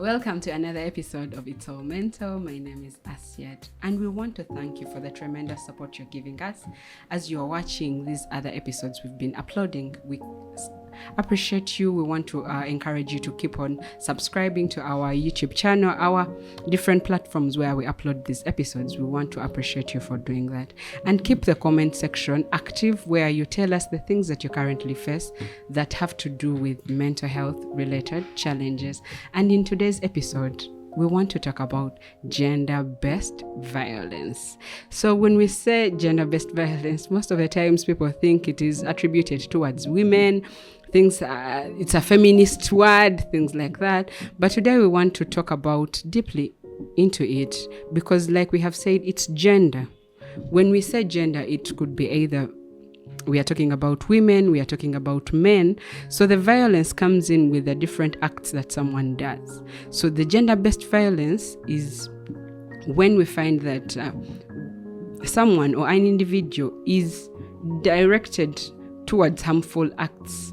Welcome to another episode of It's All Mental. My name is Asiat, and we want to thank you for the tremendous support you're giving us as you're watching these other episodes we've been uploading. We appreciate you. We want to encourage you to keep on subscribing to our YouTube channel, our different platforms where we upload these episodes. We want to appreciate you for doing that, and keep the comment section active where you tell us the things that you currently face that have to do with mental health related challenges. And in today's episode, we want to talk about gender-based violence. So when we say gender-based violence, most of the times people think it is attributed towards women, things, it's a feminist word, things like that. But today we want to talk about deeply into it because, like we have said, it's gender. When we say gender, it could be either we are talking about women, we are talking about men. So the violence comes in with the different acts that someone does. So the gender-based violence is when we find that someone or an individual is directed towards harmful acts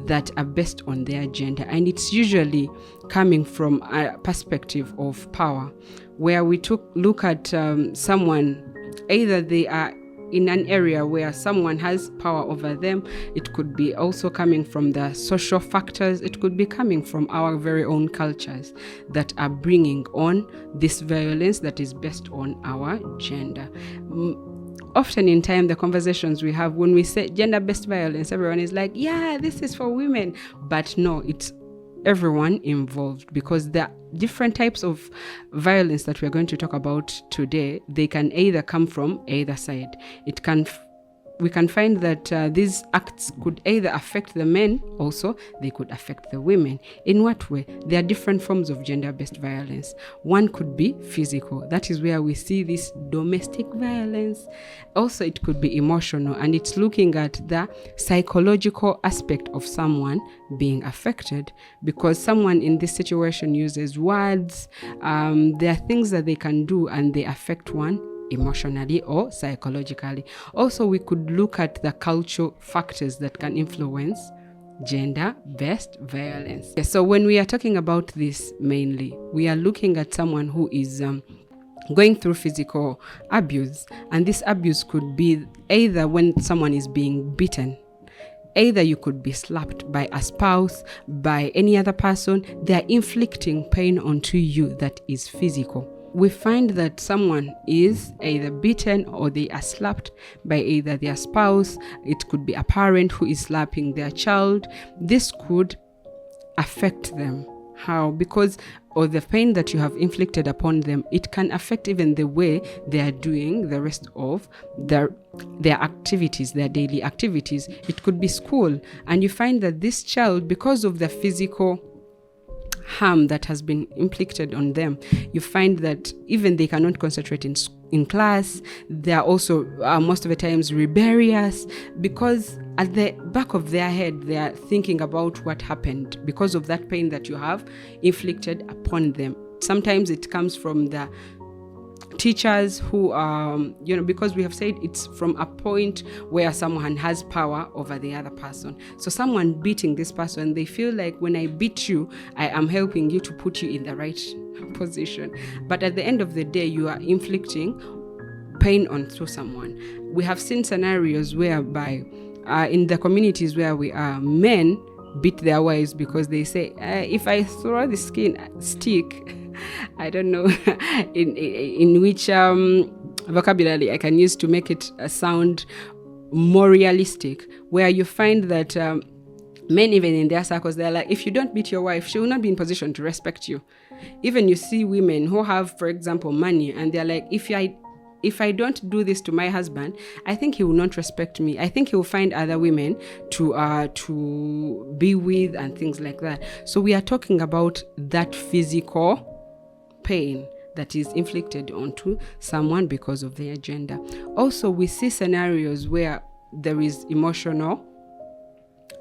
that are based on their gender. And it's usually coming from a perspective of power, where we look at someone, either they are in an area where someone has power over them. It could be also coming from the social factors. It could be coming from our very own cultures that are bringing on this violence that is based on our gender. Often in time, the conversations we have when we say gender-based violence, everyone is like, yeah, this is for women. But no, it's everyone involved, because the different types of violence that we're going to talk about today, they can either come from either side. We can find that these acts could either affect the men, also they could affect the women. In what way? There are different forms of gender-based violence. One could be physical. That is where we see this domestic violence. Also, it could be emotional, and it's looking at the psychological aspect of someone being affected, because someone in this situation uses words. There are things that they can do and they affect one emotionally or psychologically. Also, we could look at the cultural factors that can influence gender-based violence. So when we are talking about this, mainly we are looking at someone who is going through physical abuse, and this abuse could be either when someone is being beaten. Either you could be slapped by a spouse, by any other person. They are inflicting pain onto you that is physical. We find that someone is either beaten or they are slapped by either their spouse. It could be a parent who is slapping their child. This could affect them. How? Because of the pain that you have inflicted upon them, it can affect even the way they are doing the rest of their activities, their daily activities. It could be school. And you find that this child, because of the physical harm that has been inflicted on them, you find that even they cannot concentrate in class. They are also most of the times rebellious, because at the back of their head they are thinking about what happened because of that pain that you have inflicted upon them. Sometimes it comes from the teachers who because we have said it's from a point where someone has power over the other person. So someone beating this person, they feel like, when I beat you, I am helping you to put you in the right position. But at the end of the day, you are inflicting pain onto someone. We have seen scenarios whereby in the communities where we are, men beat their wives because they say, if I throw the stick, I don't know in which vocabulary I can use to make it sound more realistic, where you find that men, even in their circles, they're like, if you don't beat your wife, she will not be in position to respect you. Even you see women who have, for example, money, and they're like, if I don't do this to my husband, I think he will not respect me. I think he will find other women to be with and things like that. So we are talking about that physical pain that is inflicted onto someone because of their gender. Also, we see scenarios where there is emotional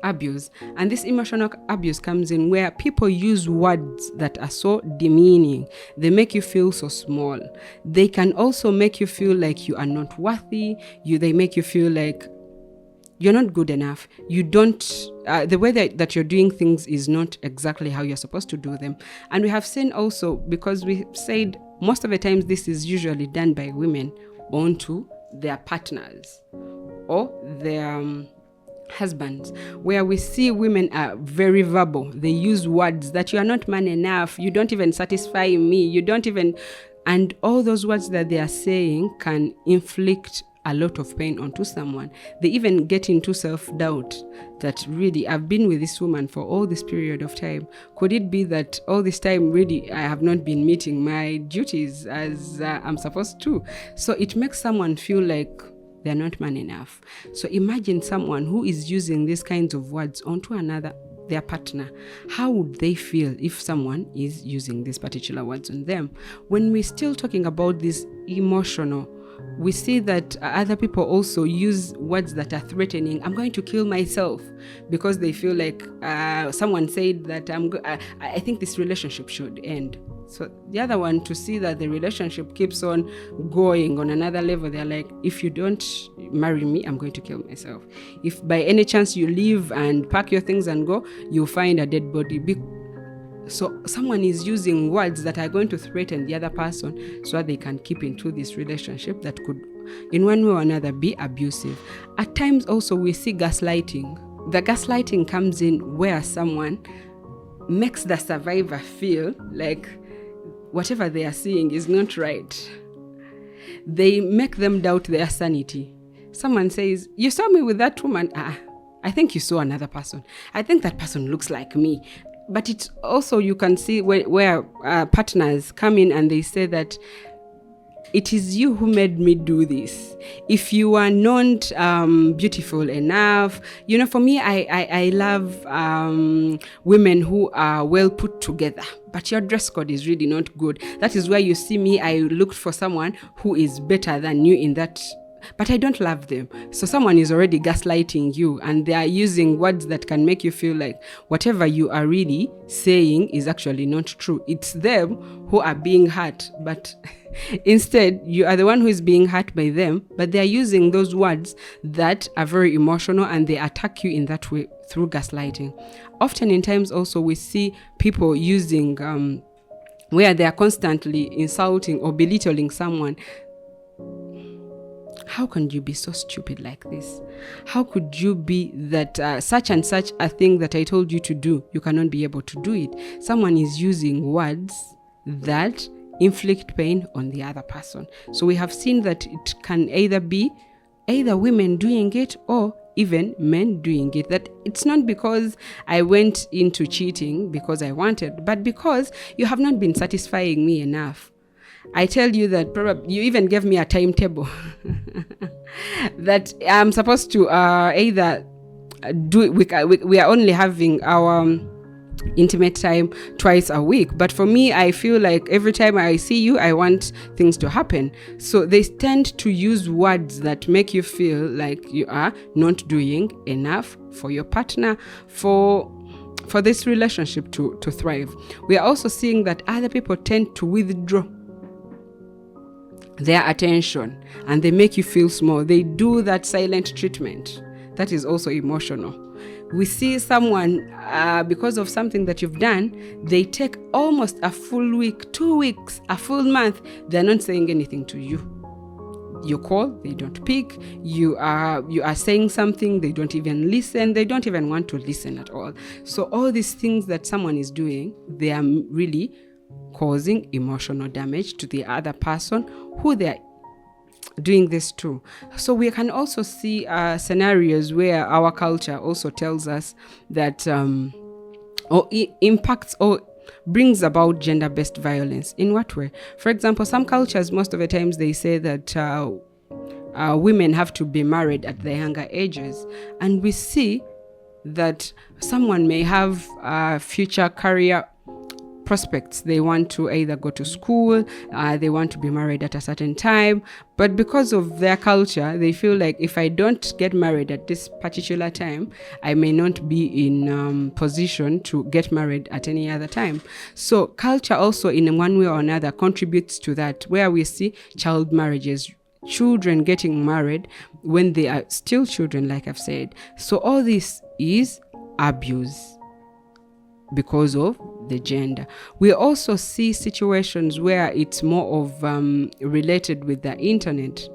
abuse, and this emotional abuse comes in where people use words that are so demeaning. They make you feel so small. They can also make you feel like you are not worthy. They make you feel like you're not good enough. You don't, the way that you're doing things is not exactly how you're supposed to do them. And we have seen also, because we said most of the times this is usually done by women onto their partners or their husbands, where we see women are very verbal. They use words that you are not man enough, you don't even satisfy me, you don't even, and all those words that they are saying can inflict a lot of pain onto someone. They even get into self-doubt that really, I've been with this woman for all this period of time. Could it be that all this time really I have not been meeting my duties as I'm supposed to? So it makes someone feel like they're not man enough. So imagine someone who is using these kinds of words onto their partner. How would they feel if someone is using these particular words on them? When we're still talking about this emotional, we see that other people also use words that are threatening. I'm going to kill myself, because they feel like someone said that I think this relationship should end. So the other one, to see that the relationship keeps on going on another level, they're like, if you don't marry me, I'm going to kill myself. If by any chance you leave and pack your things and go, you'll find a dead body. So someone is using words that are going to threaten the other person so that they can keep into this relationship that could, in one way or another, be abusive. At times also we see gaslighting. The gaslighting comes in where someone makes the survivor feel like whatever they are seeing is not right. They make them doubt their sanity. Someone says, you saw me with that woman. I think you saw another person. I think that person looks like me. But it's also, you can see where partners come in and they say that it is you who made me do this. If you are not beautiful enough, for me, I love women who are well put together, but your dress code is really not good. That is why you see me, I looked for someone who is better than you in that, but I don't love them. So someone is already gaslighting you, and they are using words that can make you feel like whatever you are really saying is actually not true. It's them who are being hurt, but instead you are the one who is being hurt by them, but they are using those words that are very emotional, and they attack you in that way through gaslighting. Often in times also we see people using where they are constantly insulting or belittling someone. How can you be so stupid like this? How could you be that such and such a thing that I told you to do, you cannot be able to do it? Someone is using words that inflict pain on the other person. So we have seen that it can either be women doing it or even men doing it. That it's not because I went into cheating because I wanted, but because you have not been satisfying me enough. I tell you that probably you even gave me a timetable that I'm supposed to either do. We are only having our intimate time twice a week, but for me, I feel like every time I see you, I want things to happen. So they tend to use words that make you feel like you are not doing enough for your partner, for this relationship to thrive. We are also seeing that other people tend to withdraw their attention and they make you feel small. They do that silent treatment. That is also emotional. We see someone, because of something that you've done, they take almost a full week, 2 weeks, a full month. They're not saying anything to you. You call, they don't pick. You are saying something, they don't even listen. They don't even want to listen at all. So all these things that someone is doing, they are really causing emotional damage to the other person who they're doing this to. So we can also see scenarios where our culture also tells us that or impacts or brings about gender-based violence. In what way? For example, some cultures, most of the times they say that women have to be married at their younger ages, and we see that someone may have future career prospects. They want to either go to school, they want to be married at a certain time, but because of their culture, they feel like if I don't get married at this particular time, I may not be in position to get married at any other time. So culture also in one way or another contributes to that, where we see child marriages. children getting married when they are still children, like I've said. So all this is abuse because of the gender. We also see situations where it's more of related with the internet.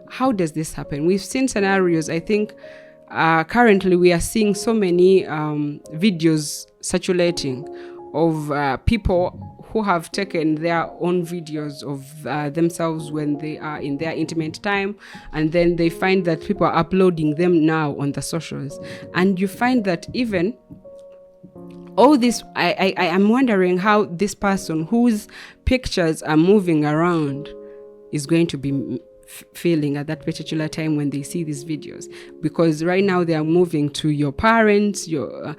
How does this happen? We've seen scenarios, I think currently we are seeing so many videos circulating of people who have taken their own videos of themselves when they are in their intimate time, and then they find that people are uploading them now on the socials. And you find that even all this, I am wondering how this person whose pictures are moving around is going to be feeling at that particular time when they see these videos, because right now they are moving to your parents, your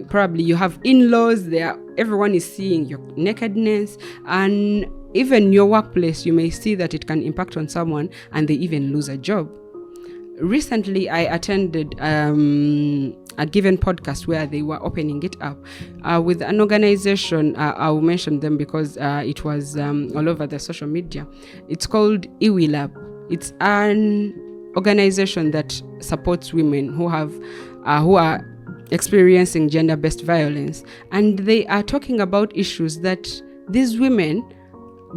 probably you have in-laws there, everyone is seeing your nakedness, and even your workplace you may see that it can impact on someone and they even lose a job. Recently I attended a given podcast where they were opening it up with an organization. I'll mention them because it was all over the social media. It's called Iwilab. It's an organization that supports women who are experiencing gender-based violence, and they are talking about issues that these women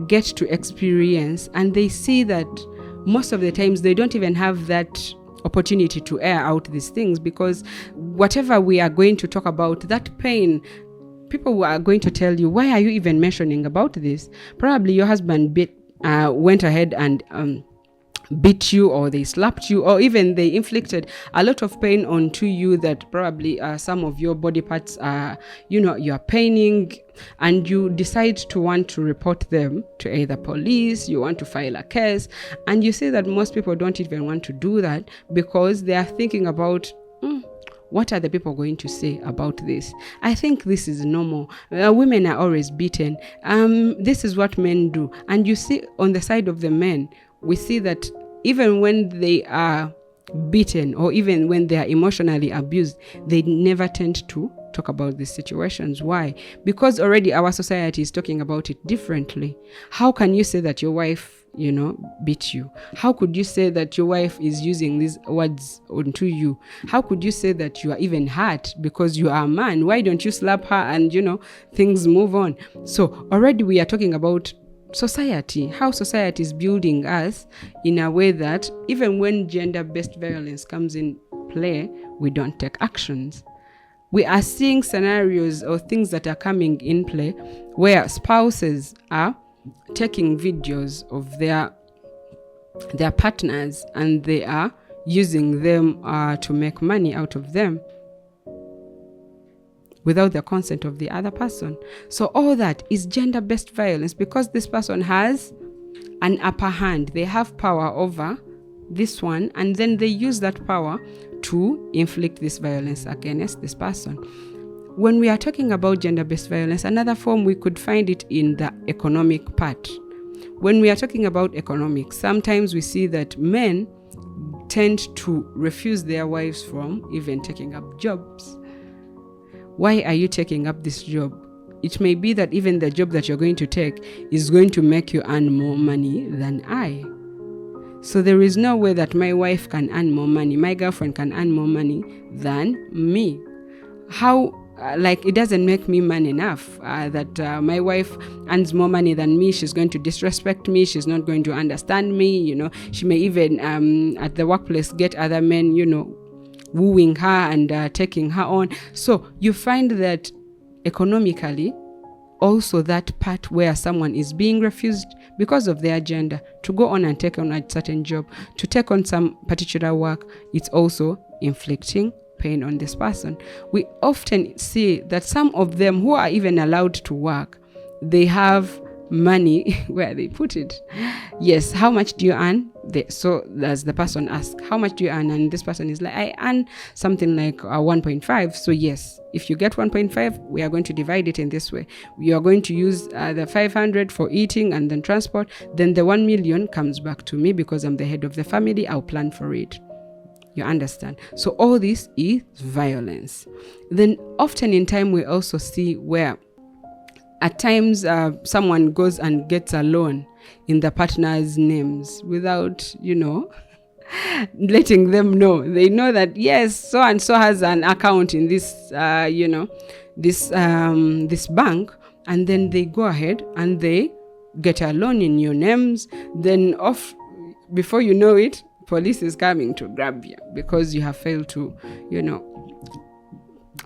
get to experience, and they see that most of the times they don't even have that opportunity to air out these things, because whatever we are going to talk about, that pain, people are going to tell you, why are you even mentioning about this? Probably your husband went ahead and beat you, or they slapped you, or even they inflicted a lot of pain onto you that probably some of your body parts are, you're paining, and you decide to want to report them to either police, you want to file a case, and you see that most people don't even want to do that because they are thinking about what are the people going to say about this? I think this is normal. Women are always beaten. This is what men do. And you see on the side of the men, we see that even when they are beaten or even when they are emotionally abused, they never tend to talk about these situations. Why? Because already our society is talking about it differently. How can you say that your wife, beat you? How could you say that your wife is using these words onto you? How could you say that you are even hurt because you are a man? Why don't you slap her and, things move on? So already we are talking about society, how society is building us in a way that even when gender-based violence comes in play, we don't take actions. We are seeing scenarios or things that are coming in play where spouses are taking videos of their partners and they are using them to make money out of them without the consent of the other person. So all that is gender-based violence because this person has an upper hand. They have power over this one, and then they use that power to inflict this violence against this person. When we are talking about gender-based violence, another form we could find it in the economic part. When we are talking about economics, sometimes we see that men tend to refuse their wives from even taking up jobs. Why are you taking up this job? It may be that even the job that you're going to take is going to make you earn more money than I. So there is no way that my wife can earn more money, my girlfriend can earn more money than me. How, it doesn't make me man enough that my wife earns more money than me. She's going to disrespect me. She's not going to understand me. She may even at the workplace get other men, wooing her and taking her on. So you find that economically, also that part where someone is being refused because of their gender to go on and take on a certain job, to take on some particular work, it's also inflicting pain on this person. We often see that some of them who are even allowed to work, they have money where they put it. Yes, how much do you earn? So as the person asks, how much do you earn? And this person is like, I earn something like 1.5. So yes, if you get 1.5, we are going to divide it in this way. We are going to use the 500 for eating and then transport. Then the 1 million comes back to me because I'm the head of the family. I'll plan for it. You understand? So all this is violence. Then often in time, we also see where at times someone goes and gets a loan in the partner's names without, letting them know. They know that, yes, so and so has an account in this, this bank, and then they go ahead and they get a loan in your names. Then before you know it, police is coming to grab you because you have failed to,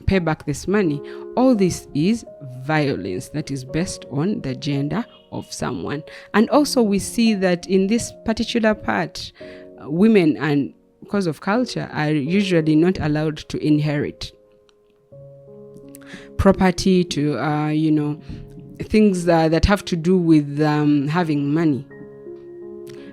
pay back this money. All this is violence that is based on the gender of someone. And also we see that in this particular part, women, and because of culture, are usually not allowed to inherit property, to things that have to do with having money.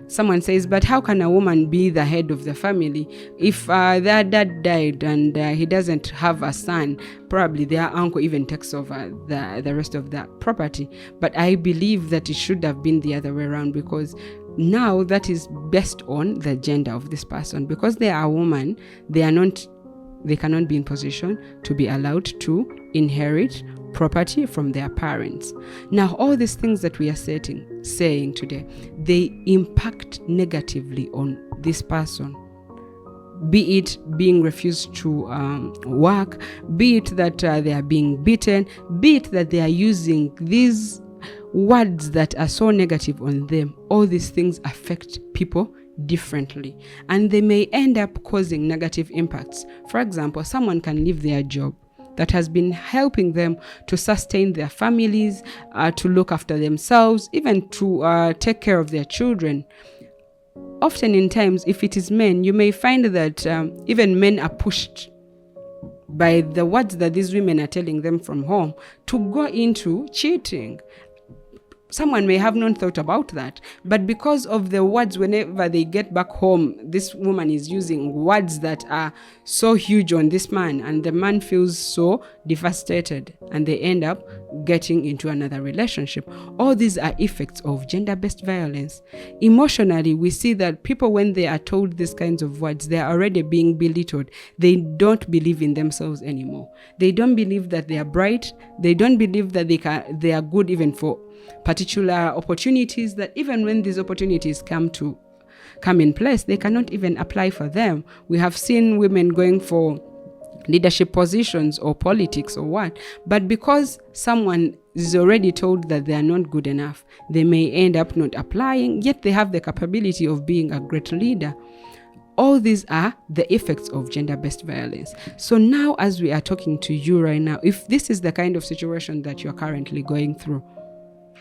Someone says, but how can a woman be the head of the family if their dad died and he doesn't have a son? Probably their uncle even takes over the rest of the property. But I believe that it should have been the other way around, because now that is based on the gender of this person. Because they are a woman, they cannot be in position to be allowed to inherit property from their parents. Now, all these things that we are saying today, they impact negatively on this person. Be it being refused to work, be it that they are being beaten, be it that they are using these words that are so negative on them. All these things affect people differently, and they may end up causing negative impacts. For example, someone can leave their job that has been helping them to sustain their families, to look after themselves, even to take care of their children. Often in times, if it is men, you may find that even men are pushed by the words that these women are telling them from home to go into cheating. Someone may have not thought about that, but because of the words, whenever they get back home, this woman is using words that are so huge on this man, and the man feels so devastated, and they end up getting into another relationship. All these are effects of gender-based violence. Emotionally, we see that people, when they are told these kinds of words, they are already being belittled. They don't believe in themselves anymore. They don't believe that they are bright. They don't believe that they are good even for particular opportunities, that even when these opportunities come in place, they cannot even apply for them. We have seen women going for leadership positions or politics or what, but because someone is already told that they are not good enough, they may end up not applying, yet they have the capability of being a great leader. All these are the effects of gender-based violence. So now, as we are talking to you right now, if this is the kind of situation that you're currently going through,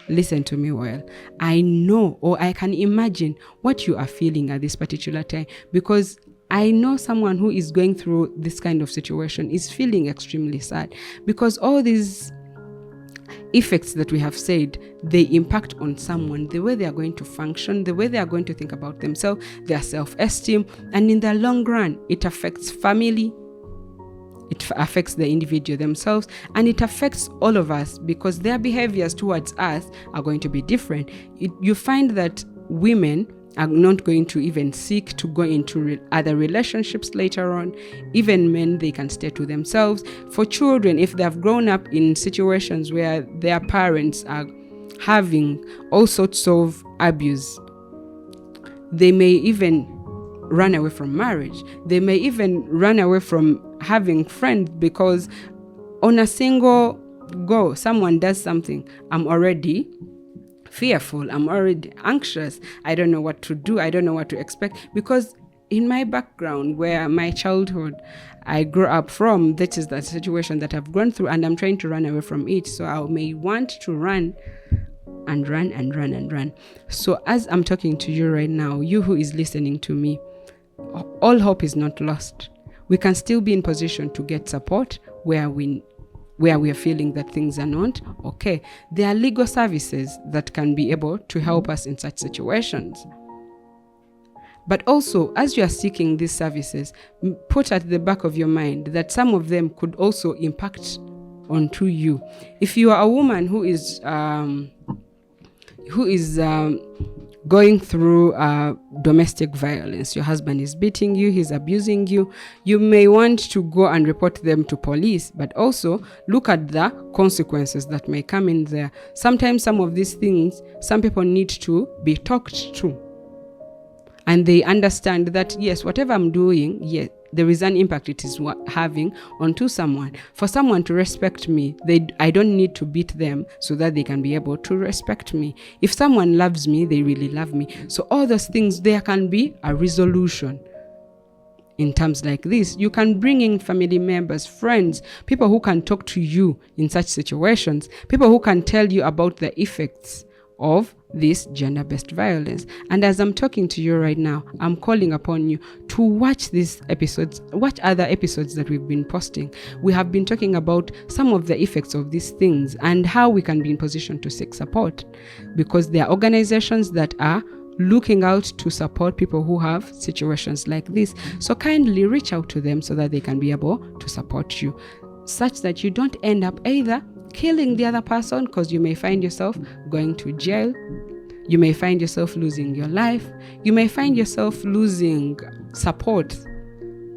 listen to me well. I know, or I can imagine what you are feeling at this particular time, because I know someone who is going through this kind of situation is feeling extremely sad, because all these effects that we have said, they impact on someone, the way they are going to function, the way they are going to think about themselves, their self-esteem, and in the long run, it affects family, it affects the individual themselves, and it affects all of us, because their behaviors towards us are going to be different. You find that women are not going to even seek to go into other relationships later on. Even men, they can stay to themselves. For children, if they have grown up in situations where their parents are having all sorts of abuse, they may even run away from marriage. They may even run away from having friends, because on a single go, someone does something, I'm already fearful, I'm already anxious, I don't know what to do, I don't know what to expect. Because in my background, where my childhood I grew up from, that is the situation that I've gone through, and I'm trying to run away from it. So I may want to run and run and run and run. So as I'm talking to you right now, you who is listening to me, all hope is not lost. We can still be in position to get support where we are feeling that things are not okay. There are legal services that can be able to help us in such situations. But also, as you are seeking these services, put at the back of your mind that some of them could also impact onto you. If you are a woman who is going through domestic violence. Your husband is beating you, he's abusing you. You may want to go and report them to police, but also look at the consequences that may come in there. Sometimes some of these things, some people need to be talked to. And they understand that, yes, whatever I'm doing, yes, there is an impact it is having onto someone. For someone to respect me, I don't need to beat them so that they can be able to respect me. If someone loves me, they really love me. So all those things, there can be a resolution. In terms like this, you can bring in family members, friends, people who can talk to you in such situations, people who can tell you about the effects of this gender-based violence. And as I'm talking to you right now, I'm calling upon you to watch these episodes, watch other episodes that we've been posting. We have been talking about some of the effects of these things and how we can be in position to seek support, because there are organizations that are looking out to support people who have situations like this. So kindly reach out to them so that they can be able to support you, such that you don't end up either killing the other person, because you may find yourself going to jail. You may find yourself losing your life. You may find yourself losing support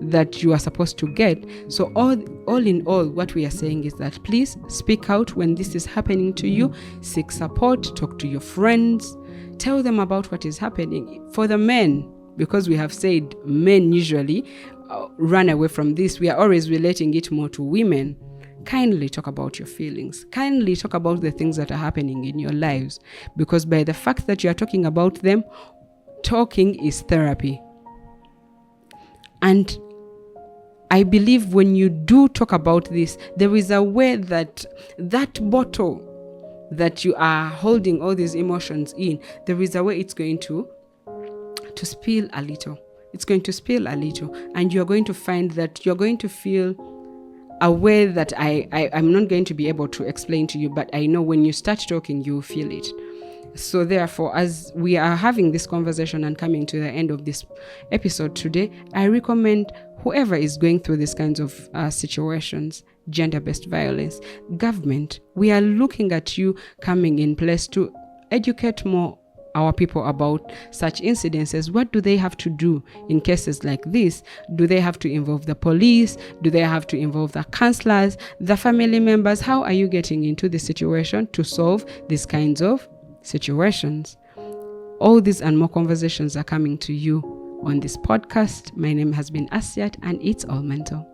that you are supposed to get. So all in all, what we are saying is that please speak out when this is happening to you. Seek support. Talk to your friends. Tell them about what is happening. For the men, because we have said men usually run away from this, we are always relating it more to women. Kindly talk about your feelings. Kindly talk about the things that are happening in your lives, because by the fact that you are talking about them, talking is therapy. And I believe when you do talk about this, there is a way that bottle that you are holding all these emotions in, there is a way it's going to spill a little. It's going to spill a little, and you're going to find that you're going to feel a way that I'm not going to be able to explain to you, but I know when you start talking, you will feel it. So therefore, as we are having this conversation and coming to the end of this episode today, I recommend whoever is going through these kinds of situations, gender-based violence, government, we are looking at you coming in place to educate more our people about such incidences. What do they have to do in cases like this? Do they have to involve the police? Do they have to involve the counselors, the family members? How are you getting into the situation to solve these kinds of situations? All these and more conversations are coming to you on this podcast. My name has been Asiat, and it's all mental.